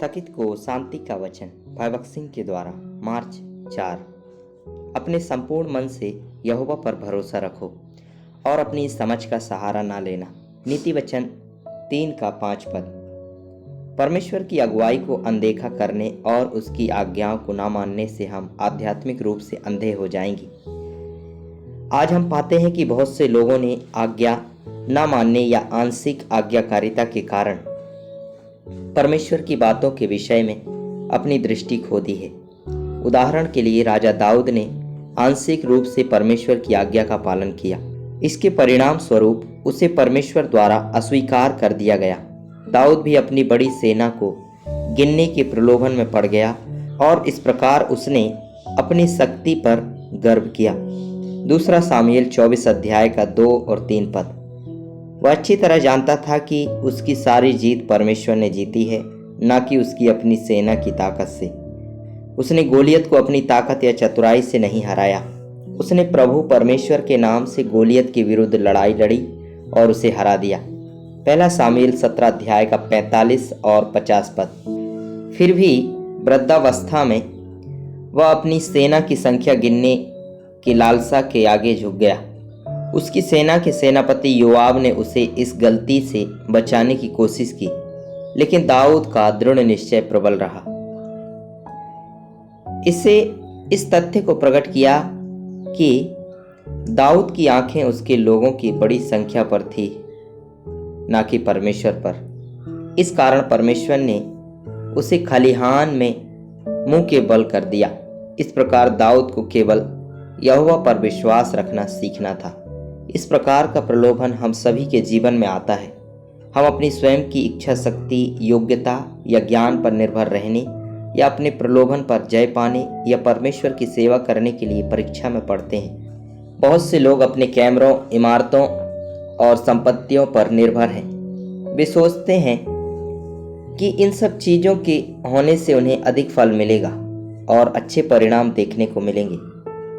थकित को शांति का वचन भगत सिंह के द्वारा मार्च 4। अपने संपूर्ण मन से यहोवा पर भरोसा रखो और अपनी समझ का सहारा ना लेना। नीति वचन 3 का 5 पद। परमेश्वर की अगुवाई को अनदेखा करने और उसकी आज्ञाओं को ना मानने से हम आध्यात्मिक रूप से अंधे हो जाएंगे। आज हम पाते हैं कि बहुत से लोगों ने आज्ञा ना मानने या आंशिक आज्ञाकारिता के कारण परमेश्वर की बातों के विषय में अपनी दृष्टि खो दी है। उदाहरण के लिए राजा दाऊद ने आंशिक रूप से परमेश्वर की आज्ञा का पालन किया। इसके परिणाम स्वरूप उसे परमेश्वर द्वारा अस्वीकार कर दिया गया। दाऊद भी अपनी बड़ी सेना को गिनने के प्रलोभन में पड़ गया और इस प्रकार उसने अपनी शक्ति पर गर्व किया। दूसरा सामुएल 24 अध्याय का 2 और 3 पद। वह अच्छी तरह जानता था कि उसकी सारी जीत परमेश्वर ने जीती है, न कि उसकी अपनी सेना की ताकत से। उसने गोलियत को अपनी ताकत या चतुराई से नहीं हराया। उसने प्रभु परमेश्वर के नाम से गोलियत के विरुद्ध लड़ाई लड़ी और उसे हरा दिया। पहला सामुएल 17 अध्याय का 45 और 50 पद। फिर भी वृद्धावस्था में वह अपनी सेना की संख्या गिनने की लालसा के आगे झुक गया। उसकी सेना के सेनापति योआब ने उसे इस गलती से बचाने की कोशिश की, लेकिन दाऊद का दृढ़ निश्चय प्रबल रहा। इससे इस तथ्य को प्रकट किया कि दाऊद की आंखें उसके लोगों की बड़ी संख्या पर थी, ना कि परमेश्वर पर। इस कारण परमेश्वर ने उसे खलिहान में मुंह के बल कर दिया। इस प्रकार दाऊद को केवल यहोवा पर विश्वास रखना सीखना था। इस प्रकार का प्रलोभन हम सभी के जीवन में आता है। हम अपनी स्वयं की इच्छा शक्ति, योग्यता या ज्ञान पर निर्भर रहने या अपने प्रलोभन पर जय पाने या परमेश्वर की सेवा करने के लिए परीक्षा में पड़ते हैं। बहुत से लोग अपने कैमरों, इमारतों और संपत्तियों पर निर्भर हैं। वे सोचते हैं कि इन सब चीज़ों के होने से उन्हें अधिक फल मिलेगा और अच्छे परिणाम देखने को मिलेंगे।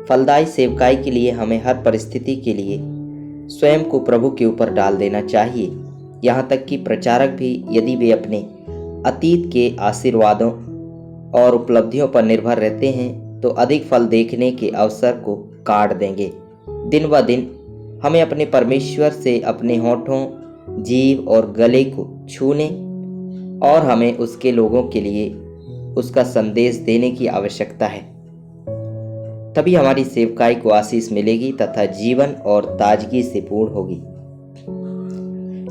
फलदायी सेवकाई के लिए हमें हर परिस्थिति के लिए स्वयं को प्रभु के ऊपर डाल देना चाहिए। यहाँ तक कि प्रचारक भी यदि वे अपने अतीत के आशीर्वादों और उपलब्धियों पर निर्भर रहते हैं तो अधिक फल देखने के अवसर को काट देंगे। दिन ब दिन हमें अपने परमेश्वर से अपने होठों, जीभ और गले को छूने और हमें उसके लोगों के लिए उसका संदेश देने की आवश्यकता है। तभी हमारी सेवकाई को आशीष मिलेगी तथा जीवन और ताजगी से पूर्ण होगी।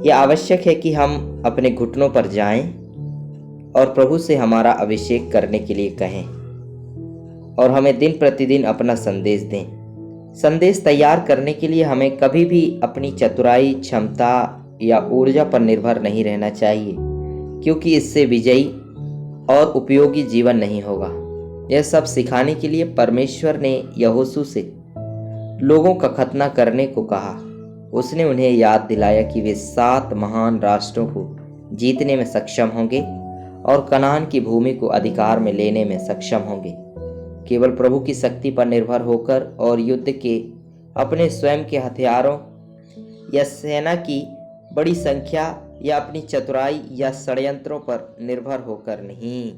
यह आवश्यक है कि हम अपने घुटनों पर जाएं और प्रभु से हमारा अभिषेक करने के लिए कहें और हमें दिन प्रतिदिन अपना संदेश दें। संदेश तैयार करने के लिए हमें कभी भी अपनी चतुराई, क्षमता या ऊर्जा पर निर्भर नहीं रहना चाहिए, क्योंकि इससे विजयी और उपयोगी जीवन नहीं होगा। यह सब सिखाने के लिए परमेश्वर ने यहोशू से लोगों का खतना करने को कहा। उसने उन्हें याद दिलाया कि वे 7 महान राष्ट्रों को जीतने में सक्षम होंगे और कनान की भूमि को अधिकार में लेने में सक्षम होंगे। केवल प्रभु की शक्ति पर निर्भर होकर और युद्ध के अपने स्वयं के हथियारों या सेना की बड़ी संख्या या अपनी चतुराई या षड्यंत्रों पर निर्भर होकर नहीं।